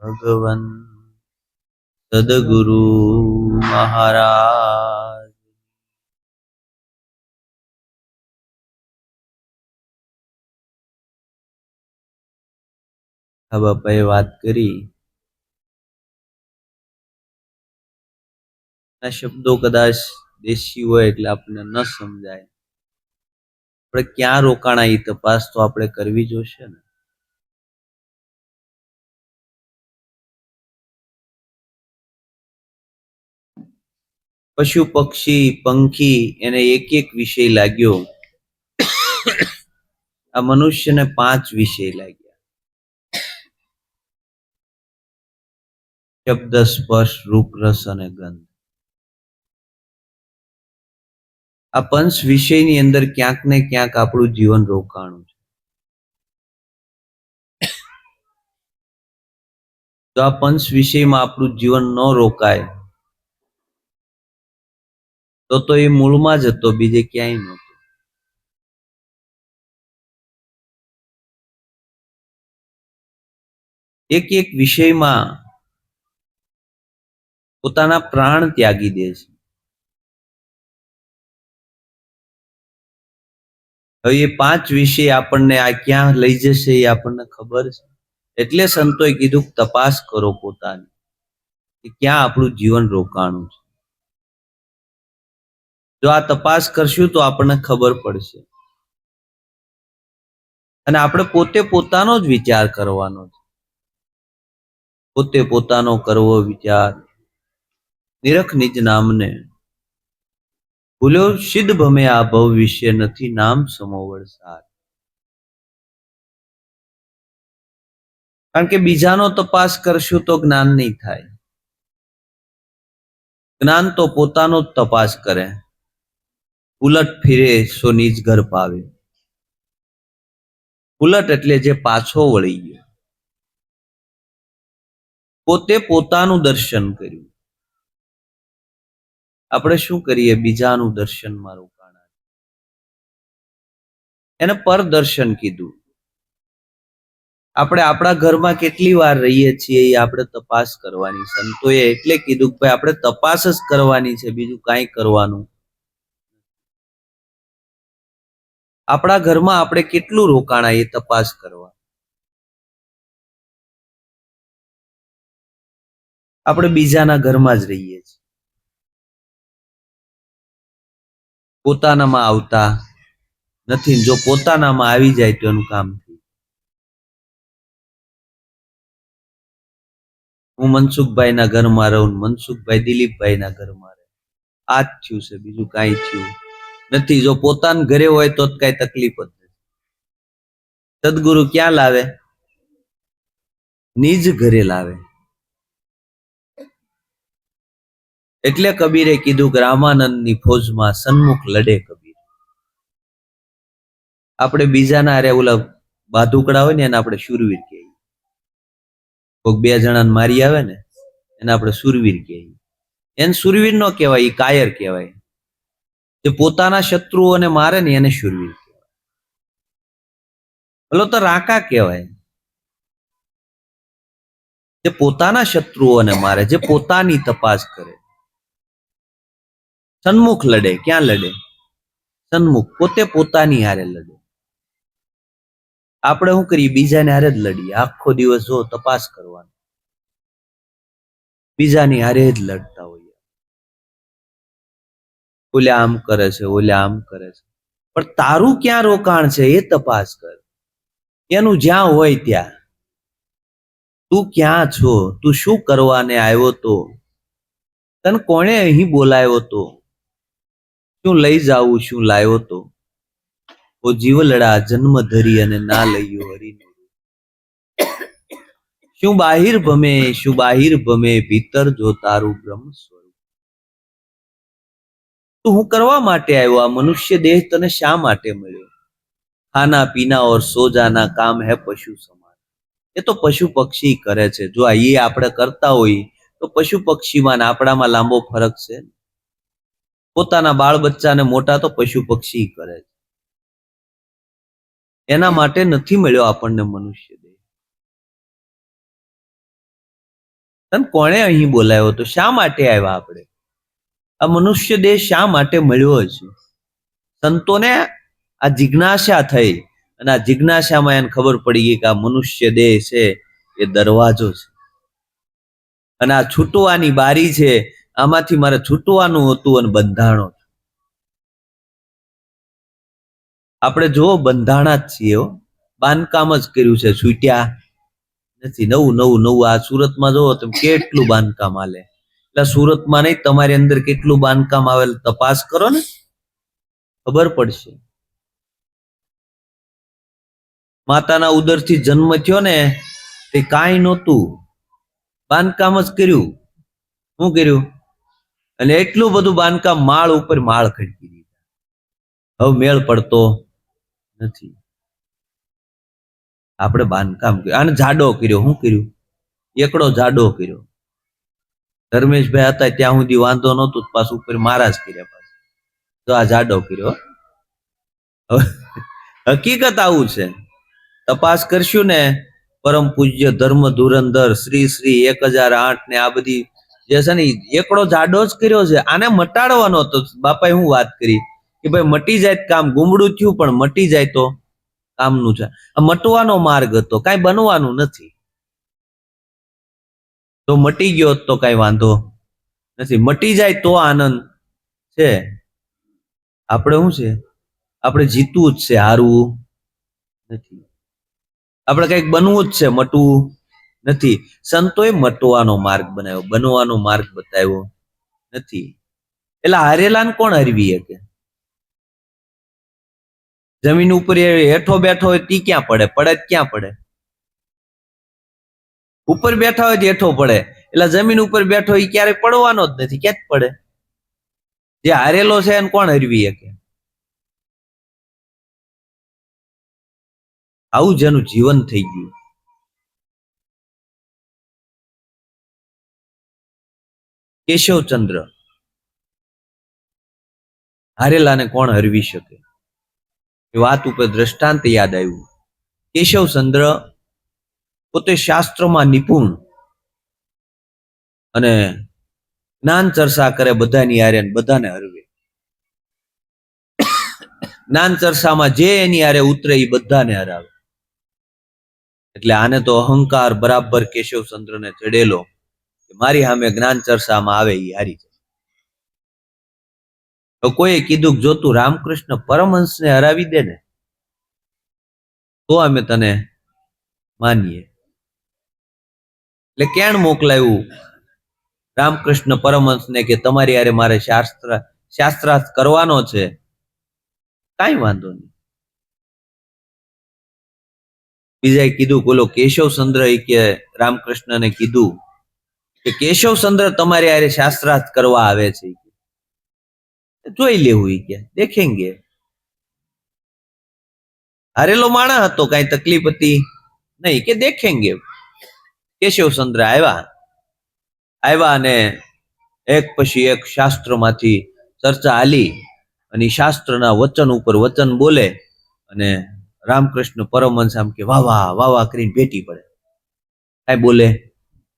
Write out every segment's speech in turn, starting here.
ભગવન સદગુરુ મહારાજ. આ બાપાએ વાત કરી, આ શબ્દો કદાચ દેશી હોય એટલે આપણને ન સમજાય. આપણે ક્યાં રોકાણા એ તપાસ તો આપણે કરવી જોશે ને. પશુ પક્ષી પંખી એને એક એક વિષય લાગ્યો, આ મનુષ્યને 5 વિષય લાગ્યા: શબ્દ, સ્પર્શ, રૂપ, રસ અને ગંધ. આ 5 વિષયની અંદર ક્યાંક ને ક્યાંક આપણું જીવન રોકાણું છે. જો આ 5 વિષયમાં આપણું જીવન ન રોકાય તો એ મૂળમાં જ હતો, બીજે ક્યાંય નહોતો. એક એક વિષયમાં પોતાના પ્રાણ ત્યાગી દે છે. હવે એ 5 વિષય આપણને આ ક્યાં લઈ જશે એ આપણને ખબર છે. એટલે સંતોએ કીધું તપાસ કરો પોતાની, કે ક્યાં આપણું જીવન રોકાણું છે. જો આ તપાસ કરશું તો આપણને ખબર પડશે. અને આપણે પોતે પોતાનો જ વિચાર કરવાનો છે. પોતે પોતાનો કરવો વિચાર. નિરખ નિજ નામને, ભૂલ્યો સિદ્ધ ભમે આ ભવ વિશે, નથી નામ સમો વરસાદ. કારણ કે બીજાનો તપાસ કરશું તો જ્ઞાન નહીં થાય. જ્ઞાન તો પોતાનો જ તપાસ કરે. ઉલટ ફિરે સો નિજ ઘર પાવે. ઉલટ એટલે જે પાછો વળી ગયો. પોતે પોતાનું દર્શન કર્યું. આપણે શું કરીએ? બીજાનું દર્શનમાં રોકાણા. એને પર દર્શન કીધું. આપણે આપણા ઘરમાં કેટલી વાર રહીએ છીએ એ આપણે તપાસ કરવાની. સંતોએ એટલે કીધું કે ભાઈ આપણે તપાસ જ કરવાની છે, બીજું કાંઈ કરવાનું. આપણા ઘરમાં આપણે કેટલું રોકાણા એ તપાસ કરવા. આપણે બીજાના ઘરમાં જ રહીએ છીએ, પોતાનામાં આવતા નથી. જો પોતાનામાં આવી જાય તો એનું કામ થયું. હું મનસુખભાઈના ઘરમાં રહું, મનસુખભાઈ દિલીપભાઈના ઘરમાં રહે, આ જ થયું છે, બીજું કાંઈ થયું નથી. જો પોતાના ઘરે હોય તો જ કાંઈ તકલીફ જ નથી. સદગુરુ ક્યાં લાવે? નિજ ઘરે લાવે. એટલે કબીરે કીધું કે રામાનંદની ફોજમાં સન્મુખ લડે કબીર. આપણે બીજાના હારે ઓલા બાધુકડા હોય ને એને આપણે શૂરવીર કહીએ. કોઈક 2 જણાને મારી આવે ને એને આપણે શૂરવીર કહીએ. એને શૂરવીર ન કહેવાય, એ કાયર કહેવાય. જે પોતાના શત્રુઓને મારે ને એને શૂરવીર કહેવાય. ભલો તો રાકા કહેવાય. જે પોતાના શત્રુઓને મારે, જે પોતાની તપાસ કરે. સન્મુખ લડે. ક્યાં લડે? સન્મુખ. પોતે પોતાની હારે લડે. આપણે શું કરીએ? બીજાને હારે જ લડીએ. આખો દિવસ જો તપાસ કરવાની, બીજાની હારે જ લડતા હોઈએ. ઓલે આમ કરે છે, ઓલે આમ કરે છે, પણ તારું ક્યાં રોકાણ છે એ તપાસ કર. એનું જ્યાં હોય ત્યાં. તું ક્યાં છો? તું શું કરવાને આવ્યો તો? તને કોણે અહીં બોલાવ્યો તો? શું લઈ જાવું, શું લાવ્યો તો? ઓ જીવલડા જન્મ ધરી અને ના લઈયો હરીનું. શું બાહિર ભમે, શું બાહિર ભમે, ભીતર જો તારું બ્રહ્મ સ્વરૂપ. તું હું કરવા માટે આવ્યો? આ મનુષ્ય દેહ તને શા માટે મળ્યો? ખાના પીના ઓર સો જાના કામ હે પશુ સમાન. એ તો પશુ પક્ષી કરે છે. જો એ આપણે કરતા હોય તો પશુ પક્ષીમાં ને આપણામાં લાંબો ફરક છે. પોતાના બાળ બચ્ચાને મોટા તો પશુ પક્ષી કરે છે. એના માટે નથી મળ્યો આપણને મનુષ્ય દેહ. તને કોણે અહીં બોલાવ્યો તો? શા માટે આવ્યા આપણે? આ મનુષ્ય દેહ શા માટે મળ્યો છે? સંતોને આ જિજ્ઞાસા થઈ, અને આ જિજ્ઞાસામાં એને ખબર પડી ગઈ કે આ મનુષ્ય દેહ છે એ દરવાજો છે, અને આ છૂટવાની બારી છે, આમાંથી મારે છૂટવાનું હતું અને બંધાણો. આપણે જો બંધાણા જ છીએ, બાંધકામ જ કર્યું છે, છૂટ્યા નથી. નવું નવું નવું આ સુરતમાં જોવો તમે કેટલું બાંધકામ હાલે. એટલે સુરતમાં નહીં, તમારી અંદર કેટલું બાંધકામ આવેલ તપાસ કરો ને, ખબર પડશે. માતાના ઉદરથી જન્મ થયો ને તે કાંઈ નહોતું, બાંધકામ જ કર્યું. શું કર્યું? અને એટલું બધું બાંધકામ માળ ઉપર માળ ખડકી દીધા. હવે મેળ પડતો નથી. આપણે બાંધકામ કર્યું, આને જાડો કર્યો. શું કર્યું? એકડો જાડો કર્યો. ધર્મેશભાઈ હતા ત્યાં સુધી વાંધો નહોતું, પાછું ઉપર મારા જ કર્યા પાછું. તો આ જાડો કર્યો. હકીકત આવું છે. તપાસ કરશું ને, પરમ પૂજ્ય ધર્મ ધુરંધર શ્રી શ્રી 1008 ને આ બધી જે છે ને, એકડો જાડો જ કર્યો છે. આને મટાડવાનો હતો. બાપાએ હું વાત કરી કે ભાઈ મટી જાય કામ, ગુમડું થયું પણ મટી જાય તો કામનું છે. આ મટવાનો માર્ગ હતો, કાંઈ બનવાનું નથી. તો મટી ગયો તો કાંઈ વાંધો નથી. મટી જાય તો આનંદ છે. આપણે શું છે? આપણે જીતવું જ છે, હારવું નથી. આપણે કંઈક બનવું જ છે, મટવું નથી. સંતોએ મટવાનો માર્ગ બનાવ્યો, બનવાનો માર્ગ બતાવ્યો નથી. એટલે હારેલાને કોણ હરવી શકે? જમીન ઉપર હેઠો બેઠો હોય તી ક્યાં પડે? પડે ક્યાં પડે? ઉપર બેઠા હોય તો હેઠો પડે. એટલે જમીન ઉપર બેઠો એ ક્યારેય પડવાનો જ નથી. ક્યાં જ પડે? જે હારેલો છે એને કોણ હરવી શકે? આવું જેનું જીવન થઈ ગયું. કેશવચંદ્ર, હારેલાને કોણ હરવી શકે? એ વાત ઉપર દ્રષ્ટાંત યાદ આવ્યું. કેશવચંદ્ર પોતે શાસ્ત્રમાં નિપુણ અને જ્ઞાન ચર્ચા કરે બધાની હારે, બધાને હરવે. જ્ઞાન ચર્ચામાં જે એની હારે ઉતરે એ બધાને હરાવે. એટલે આને તો અહંકાર બરાબર કેશવચંદ્રને ચડેલો. મારી સામે જ્ઞાન ચર્ચામાં આવે એ હારી જાય. તો કોઈએ કીધું કે જો તું રામકૃષ્ણ પરમહંસને હરાવી દે ને તો અમે તને માનીએ. એટલે કેણ મોકલાયું રામકૃષ્ણ પરમહંસને કે તમારી હારે મારે શાસ્ત્રાર્થ કરવાનો છે? કાંઈ વાંધો નહીં. બીજાએ કીધું, બોલો કેશવચંદ્ર કે રામકૃષ્ણને કીધું કે કેશવચંદ્ર તમારી હારે શાસ્ત્રાર્થ કરવા આવે છે, જોઈ લેવું. કે દેખેંગે. હારેલો માણસ હતો, કઈ તકલીફ હતી નહીં. કે દેખેંગે. કેશવચંદ્ર આવ્યા અને એક પછી એક શાસ્ત્રમાંથી ચર્ચા હાલી, અને શાસ્ત્રના વચન ઉપર વચન બોલે, અને રામકૃષ્ણ પરમહંસ આમ કે વાહ વાહ વાહ વાહ કરીને ભેટી પડે. કાંઈ બોલે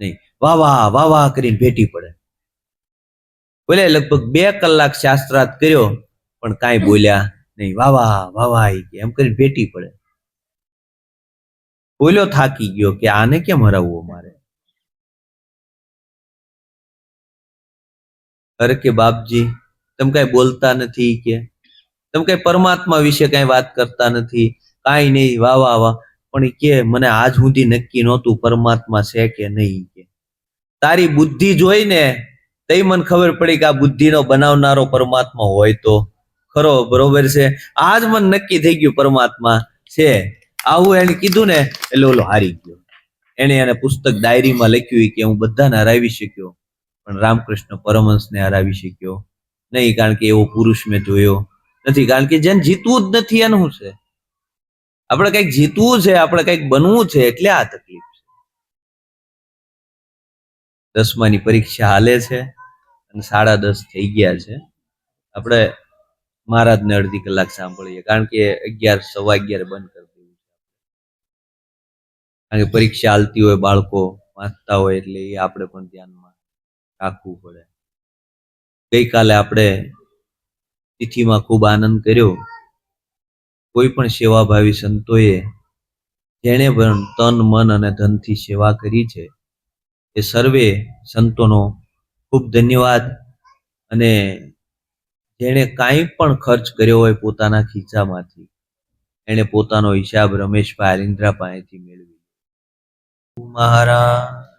નહીં. વાહ વાહ વાહ વાહ કરીને ભેટી પડે. બોલે લગભગ 2 કલાક શાસ્ત્રાર્થ કર્યો પણ કાંઈ બોલ્યા નહીં. વાહ વાહ વાહ વાહ એમ કરીને ભેટી પડે. બોલ્યો થાકી ગયો કે આને કેમ હરાવવો મારે? અરે કે બાપજી તમે કઈ બોલતા નથી, કે તમે કઈ પરમાત્મા વિશે કઈ વાત કરતા નથી, કાંઈ નહીં, વાહ વાહ વાહ. પણ કે મને આજ સુધી નક્કી નહોતું પરમાત્મા છે કે નહીં. કે તારી બુદ્ધિ જોઈને તઈ મને ખબર પડી કે આ બુદ્ધિનો બનાવનારો પરમાત્મા હોય તો ખરો. બરોબર છે, આજ મને નક્કી થઈ ગયું પરમાત્મા છે. આવું એને કીધું ને એટલે ઓલો હારી ગયો. એને પુસ્તક ડાયરીમાં લખ્યું કે હું બધાને હરાવી શક્યો પણ રામકૃષ્ણ પરમહંસને હરાવી શક્યો નહીં, કારણ કે એવો પુરુષ મેં જોયો નથી. કારણ કે જેને જીતવું જ નથી એનું શું છે? આપણે કંઈક જીતવું છે, આપણે કંઈક બનવું છે, એટલે આ તકલીફ છે. 10માની પરીક્ષા હાલે છે અને 10:30 થઈ ગયા છે. આપણે મહારાજને અડધી કલાક સાંભળીએ, કારણ કે 11, 11:15 બંધ કરી દેવું. કારણ કે પરીક્ષા હાલતી હોય, બાળકો વાંચતા હોય એટલે એ આપણે પણ ધ્યાનમાં રાખવું પડે. ગઈકાલે આપણે તિથિમાં ખૂબ આનંદ કર્યો. કોઈ પણ સેવાભાવી સંતોએ જેણે પણ તન મન અને ધનથી સેવા કરી છે એ સર્વે સંતોનો ખૂબ ધન્યવાદ. અને જેણે કાંઈ પણ ખર્ચ કર્યો હોય પોતાના ખીચામાંથી એણે પોતાનો હિસાબ રમેશભાઈ આલિન્દ્રા પાસેથી મેળવી. મહારાજ